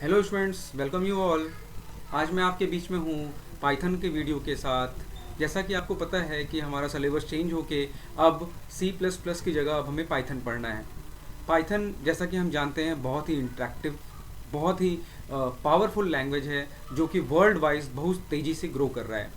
Hello students, welcome you all. आज मैं आपके बीच में हूँ पाइथन के वीडियो के साथ। जैसा कि आपको पता है कि हमारा सिलेबस चेंज होके अब C++ की जगह अब हमें पाइथन पढ़ना है। पाइथन जैसा कि हम जानते हैं बहुत ही इंटरेक्टिव, बहुत ही पावरफुल लैंग्वेज है जो कि वर्ल्ड वाइज बहुत तेज़ी से ग्रो कर रहा है।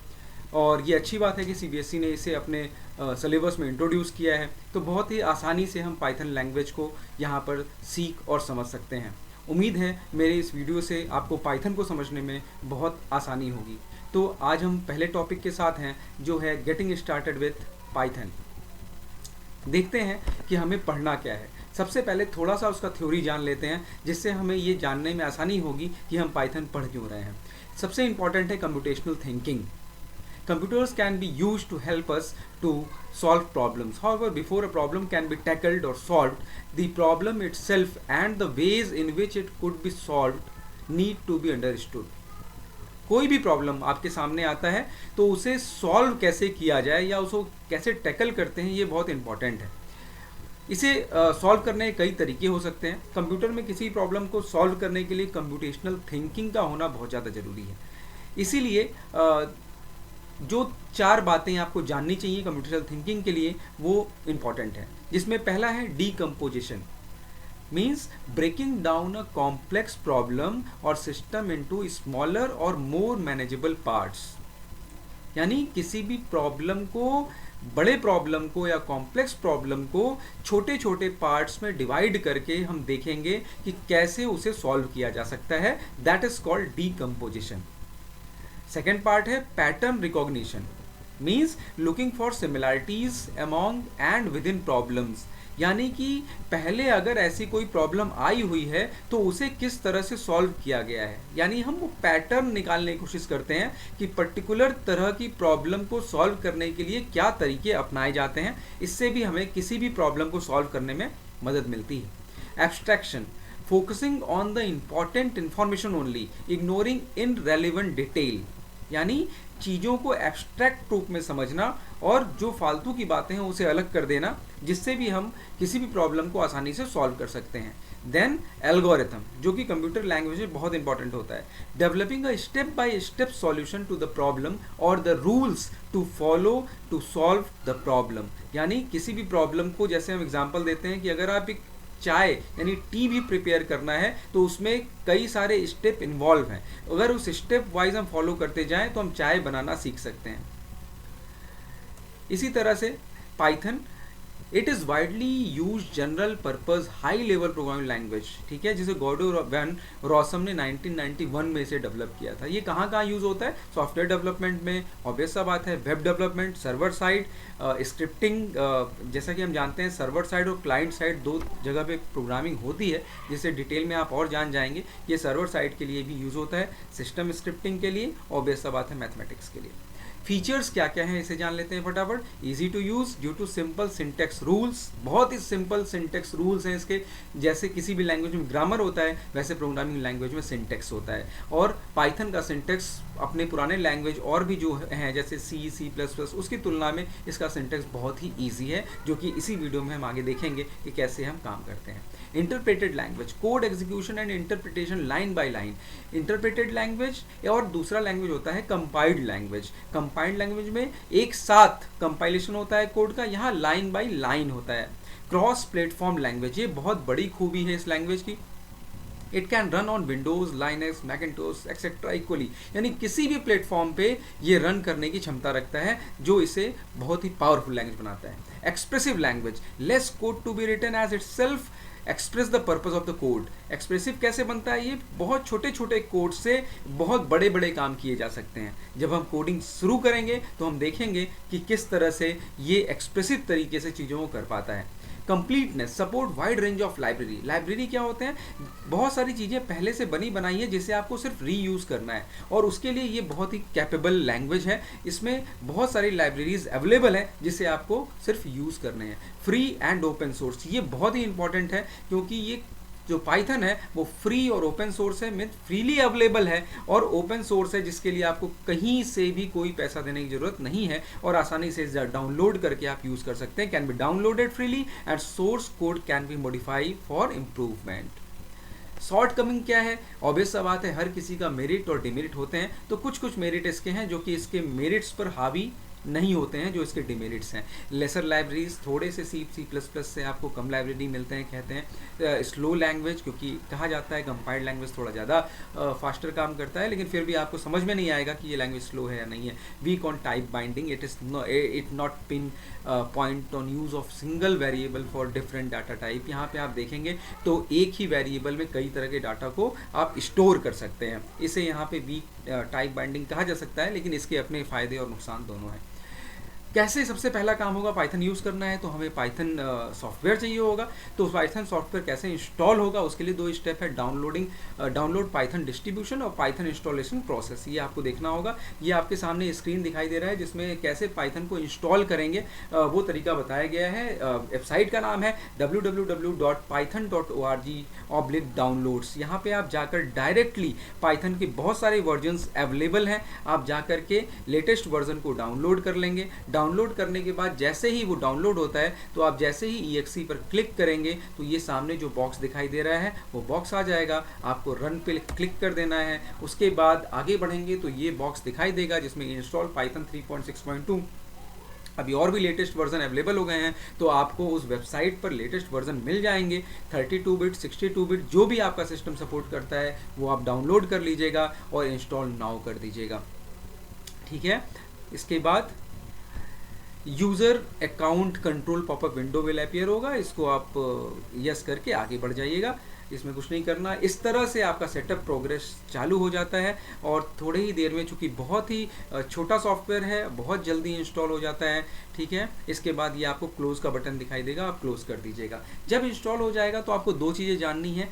और ये अच्छी बात है कि CBSE ने इसे अपने सिलेबस में इंट्रोड्यूस किया है, तो बहुत ही आसानी से हम पाइथन लैंग्वेज को यहाँ पर सीख और समझ सकते हैं। उम्मीद है मेरे इस वीडियो से आपको पाइथन को समझने में बहुत आसानी होगी। तो आज हम पहले टॉपिक के साथ हैं जो है गेटिंग स्टार्टेड विथ पाइथन। देखते हैं कि हमें पढ़ना क्या है। सबसे पहले थोड़ा सा उसका थ्योरी जान लेते हैं, जिससे हमें ये जानने में आसानी होगी कि हम पाइथन पढ़ क्यों रहे हैं। सबसे इम्पॉर्टेंट है computational thinking. Computers can be used to help us to solve problems. However, before a problem can be tackled or solved, the problem itself and the ways in which it could be solved need to be understood. कोई भी problem आपके सामने आता है तो उसे solve कैसे किया जाए या उसको कैसे टैकल करते हैं, ये बहुत इंपॉर्टेंट है। इसे सॉल्व करने के कई तरीके हो सकते हैं। कंप्यूटर में किसी प्रॉब्लम को सॉल्व करने के लिए कंप्यूटेशनल थिंकिंग का होना बहुत ज़्यादा ज़रूरी है। इसीलिए जो चार बातें आपको जाननी चाहिए कंप्यूटेशनल थिंकिंग के लिए वो इम्पॉर्टेंट है, जिसमें पहला है decomposition. Means breaking down a complex problem और सिस्टम इनटू स्मॉलर और मोर मैनेजेबल पार्ट्स। यानी किसी भी प्रॉब्लम को, बड़े प्रॉब्लम को या कॉम्प्लेक्स प्रॉब्लम को छोटे छोटे पार्ट्स में डिवाइड करके हम देखेंगे कि कैसे उसे सॉल्व किया जा सकता है। That is called decomposition. Second part है pattern recognition. Means looking for similarities among and within problems. यानी कि पहले अगर ऐसी कोई प्रॉब्लम आई हुई है तो उसे किस तरह से सॉल्व किया गया है। यानी हम वो पैटर्न निकालने की कोशिश करते हैं कि पर्टिकुलर तरह की प्रॉब्लम को सॉल्व करने के लिए क्या तरीके अपनाए जाते हैं। इससे भी हमें किसी भी प्रॉब्लम को सॉल्व करने में मदद मिलती है। Abstraction, focusing on the important information only, ignoring irrelevant detail. यानी चीज़ों को एब्स्ट्रैक्ट रूप में समझना और जो फालतू की बातें हैं उसे अलग कर देना, जिससे भी हम किसी भी प्रॉब्लम को आसानी से सॉल्व कर सकते हैं। देन एल्गोरिथम, जो कि कंप्यूटर लैंग्वेज में बहुत इंपॉर्टेंट होता है। Developing a step by step solution to the problem और the rules to follow to solve the problem. यानी किसी भी प्रॉब्लम को, जैसे हम एग्जांपल देते हैं कि अगर आप एक चाय यानी टी भी प्रिपेयर करना है तो उसमें कई सारे स्टेप इन्वॉल्व हैं। अगर उस स्टेप वाइज हम फॉलो करते जाएं तो हम चाय बनाना सीख सकते हैं। इसी तरह से Python, it is widely use general purpose high level programming language. ठीक है, जिसे गॉर्डो वैन रॉसम ने 1991 में इसे डेवलप किया था। ये कहाँ कहाँ यूज़ होता है? सॉफ्टवेयर डेवलपमेंट में ऑब्वियस सा बात है, web development, server side scripting. जैसा कि हम जानते हैं सर्वर साइड और क्लाइंट साइड दो जगह पे प्रोग्रामिंग होती है, जिसे डिटेल में आप और जान जाएंगे। ये सर्वर साइड के लिए भी यूज़ होता है, सिस्टम स्क्रिप्टिंग के लिए, ऑब्वियस सा बात है मैथमेटिक्स के लिए। फीचर्स क्या क्या हैं इसे जान लेते हैं फटाफट। Easy to use due to simple syntax rules. बहुत ही सिंपल सिंटेक्स रूल्स हैं इसके। जैसे किसी भी लैंग्वेज में ग्रामर होता है, वैसे प्रोग्रामिंग लैंग्वेज में सिंटेक्स होता है। और पाइथन का सिंटेक्स अपने पुराने लैंग्वेज और भी जो हैं जैसे C++, उसकी तुलना में इसका सिंटेक्स बहुत ही ईजी है, जो कि इसी वीडियो में हम आगे देखेंगे कि कैसे हम काम करते हैं। Interpreted language, code execution and interpretation line by line. Interpreted language और दूसरा लैंग्वेज होता है कंपाइल्ड लैंग्वेज। कंपाइल्ड लैंग्वेज में एक साथ कंपाइलेशन होता है कोड का, यहाँ लाइन बाय लाइन होता है। क्रॉस प्लेटफॉर्म लैंग्वेज, ये बहुत बड़ी खूबी है इस लैंग्वेज की। It can run on Windows, Linux, Macintosh etcetera equally. यानी किसी भी प्लेटफॉर्म पे ये रन करने की क्षमता रखता है, जो इसे बहुत ही पावरफुल लैंग्वेज बनाता है। Expressive language, less code to be written as itself express the purpose of the code. Expressive कैसे बनता है? ये बहुत छोटे छोटे कोड से बहुत बड़े बड़े काम किए जा सकते हैं। जब हम कोडिंग शुरू करेंगे तो हम देखेंगे कि किस तरह से ये एक्सप्रेसिव तरीके से चीज़ों को कर पाता है। Completeness, support wide range of library. Library क्या होते हैं? बहुत सारी चीज़ें पहले से बनी बनाई है जिसे आपको सिर्फ रीयूज़ करना है, और उसके लिए ये बहुत ही कैपेबल लैंग्वेज है। इसमें बहुत सारी लाइब्रेरीज अवेलेबल हैं जिसे आपको सिर्फ यूज़ करने हैं। फ्री एंड ओपन सोर्स, ये बहुत ही इंपॉर्टेंट है क्योंकि ये जो पाइथन है वो फ्री और ओपन सोर्स है, मीन फ्रीली अवेलेबल है, और ओपन सोर्स है जिसके लिए आपको कहीं से भी कोई पैसा देने की जरूरत नहीं है और आसानी से डाउनलोड करके आप यूज़ कर सकते हैं। Can be downloaded freely and source code can be modify for improvement. Short coming क्या है? ऑब्वियस सा बात है, हर किसी का मेरिट और डिमेरिट होते हैं, तो कुछ कुछ मेरिट इसके हैं जो कि इसके मेरिट्स पर हावी नहीं होते हैं, जो इसके डिमेरिट्स हैं। लेसर लाइब्रेरीज, थोड़े से C++ से आपको कम लाइब्रेरी मिलते हैं, कहते हैं स्लो लैंग्वेज, क्योंकि कहा जाता है कंपाइल्ड लैंग्वेज थोड़ा ज़्यादा फास्टर काम करता है, लेकिन फिर भी आपको समझ में नहीं आएगा कि ये लैंग्वेज स्लो है या नहीं है। Weak on type binding, it not pinpoint on use of single variable for different data type. यहाँ पे आप देखेंगे तो एक ही वेरिएबल में कई तरह के डाटा को आप स्टोर कर सकते हैं, इसे यहाँ पे वीक टाइप बाइंडिंग कहा जा सकता है, लेकिन इसके अपने फ़ायदे और नुकसान दोनों हैं। कैसे सबसे पहला काम होगा, पाइथन यूज़ करना है तो हमें पाइथन सॉफ्टवेयर चाहिए होगा। तो पाइथन सॉफ्टवेयर कैसे इंस्टॉल होगा, उसके लिए 2 स्टेप है, डाउनलोड पाइथन डिस्ट्रीब्यूशन और पाइथन इंस्टॉलेशन प्रोसेस। ये आपको देखना होगा। ये आपके सामने स्क्रीन दिखाई दे रहा है जिसमें कैसे पाइथन को इंस्टॉल करेंगे वो तरीका बताया गया है। वेबसाइट का नाम है www.python.org/downloads। यहाँ पे आप जाकर डायरेक्टली पाइथन के बहुत सारे वर्जन्स अवेलेबल हैं, आप जाकर के लेटेस्ट वर्जन को डाउनलोड कर लेंगे। डाउनलोड करने के बाद जैसे ही वो डाउनलोड होता है तो आप जैसे ही EXE पर क्लिक करेंगे तो ये सामने जो बॉक्स दिखाई दे रहा है वो बॉक्स आ जाएगा, आपको रन पे क्लिक कर देना है। उसके बाद आगे बढ़ेंगे तो ये बॉक्स दिखाई देगा जिसमें इंस्टॉल पाइथन 3.6.2। अभी और भी लेटेस्ट वर्जन अवेलेबल हो गए हैं, तो आपको उस वेबसाइट पर लेटेस्ट वर्जन मिल जाएंगे। 32 बिट 62 बिट जो भी आपका सिस्टम सपोर्ट करता है वो आप डाउनलोड कर लीजिएगा और इंस्टॉल नाउ कर दीजिएगा, ठीक है। इसके बाद user account control popup window will appear होगा, इसको आप यस करके आगे बढ़ जाइएगा, इसमें कुछ नहीं करना। इस तरह से आपका सेटअप प्रोग्रेस चालू हो जाता है और थोड़े ही देर में, चूँकि बहुत ही छोटा सॉफ्टवेयर है, बहुत जल्दी इंस्टॉल हो जाता है, ठीक है। इसके बाद ये आपको क्लोज़ का बटन दिखाई देगा, आप क्लोज़ कर दीजिएगा। जब इंस्टॉल हो जाएगा तो आपको 2 चीज़ें जाननी है।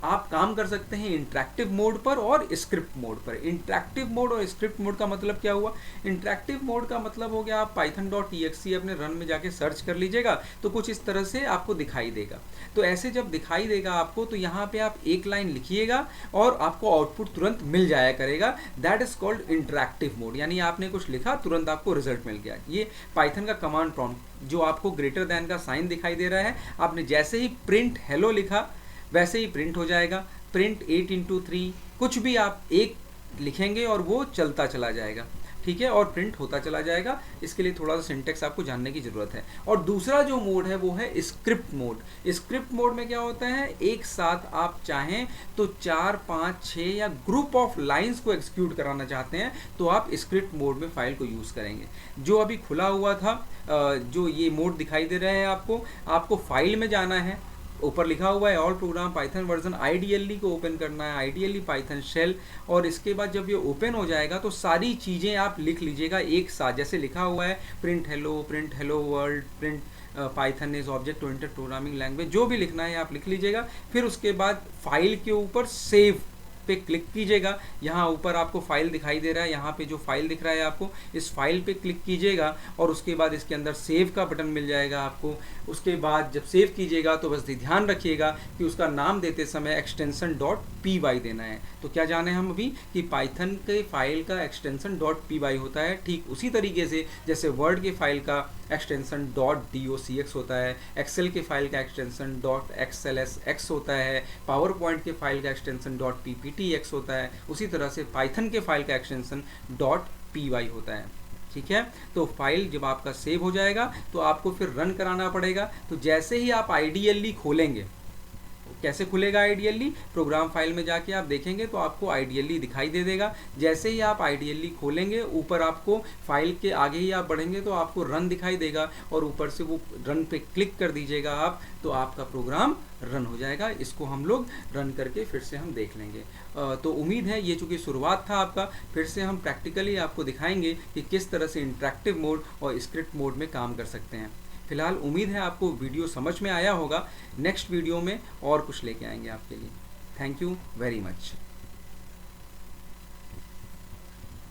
आप काम कर सकते हैं इंटरेक्टिव मोड पर और स्क्रिप्ट मोड पर। इंटरेक्टिव मोड और स्क्रिप्ट मोड का मतलब क्या हुआ? इंटरेक्टिव मोड का मतलब हो गया, आप python.exe अपने रन में जाके सर्च कर लीजिएगा तो कुछ इस तरह से आपको दिखाई देगा। तो ऐसे जब दिखाई देगा आपको तो यहाँ पे आप एक लाइन लिखिएगा और आपको आउटपुट तुरंत मिल जाया करेगा। That is called interactive mode, यानी आपने कुछ लिखा तुरंत आपको रिजल्ट मिल गया। ये पाइथन का कमांड प्रॉम्प्ट जो आपको ग्रेटर दैन का साइन दिखाई दे रहा है, आपने जैसे ही प्रिंट हेलो लिखा वैसे ही प्रिंट हो जाएगा। प्रिंट 8x3 कुछ भी आप एक लिखेंगे और वो चलता चला जाएगा, ठीक है, और प्रिंट होता चला जाएगा। इसके लिए थोड़ा सा सिंटेक्स आपको जानने की ज़रूरत है। और दूसरा जो मोड है वो है स्क्रिप्ट मोड। स्क्रिप्ट मोड में क्या होता है, एक साथ आप चाहें तो 4, 5, 6 या ग्रुप ऑफ लाइंस को एग्जीक्यूट कराना चाहते हैं तो आप स्क्रिप्ट मोड में फाइल को यूज़ करेंगे। जो अभी खुला हुआ था, जो ये मोड दिखाई दे रहा है आपको फाइल में जाना है, ऊपर लिखा हुआ है all programme Python version, ideally को ओपन करना है, आइडियली पाइथन शेल। और इसके बाद जब ये ओपन हो जाएगा तो सारी चीज़ें आप लिख लीजिएगा एक साथ, जैसे लिखा हुआ है print hello world, print Python is object oriented programming language, जो भी लिखना है आप लिख लीजिएगा। फिर उसके बाद फाइल के ऊपर सेव पे क्लिक कीजिएगा। यहाँ ऊपर आपको फाइल दिखाई दे रहा है, यहाँ पे जो फाइल दिख रहा है आपको, इस फाइल पे क्लिक कीजिएगा और उसके बाद इसके अंदर सेव का बटन मिल जाएगा आपको। उसके बाद जब सेव कीजिएगा तो बस ध्यान रखिएगा कि उसका नाम देते समय एक्सटेंशन .py देना है। तो क्या जाने हम अभी कि पाइथन के फाइल का एक्सटेंशन .py होता है, ठीक उसी तरीके से जैसे वर्ड के फाइल का एक्सटेंशन .docx होता है, एक्सेल के फाइल का एक्सटेंशन .xlsx होता है, पावर पॉइंट के फाइल का एक्सटेंशन .pptx होता है, उसी तरह से पाइथन के फाइल का एक्सटेंशन .py होता है, ठीक है। तो फाइल जब आपका सेव हो जाएगा तो आपको फिर रन कराना पड़ेगा। तो जैसे ही आप आइडियली खोलेंगे, कैसे खुलेगा आइडियली, प्रोग्राम फाइल में जाके आप देखेंगे तो आपको आइडियली दिखाई दे देगा। जैसे ही आप आइडियली खोलेंगे, ऊपर आपको फाइल के आगे ही आप बढ़ेंगे तो आपको रन दिखाई देगा और ऊपर से वो रन पे क्लिक कर दीजिएगा आप, तो आपका प्रोग्राम रन हो जाएगा। इसको हम लोग रन करके फिर से हम देख लेंगे। तो उम्मीद है ये चूँकि शुरुआत था आपका, फिर से हम प्रैक्टिकली आपको दिखाएंगे कि किस तरह से इंटरेक्टिव मोड और स्क्रिप्ट मोड में काम कर सकते हैं। फिलहाल उम्मीद है आपको वीडियो समझ में आया होगा। नेक्स्ट वीडियो में और कुछ लेके आएंगे आपके लिए। Thank you very much.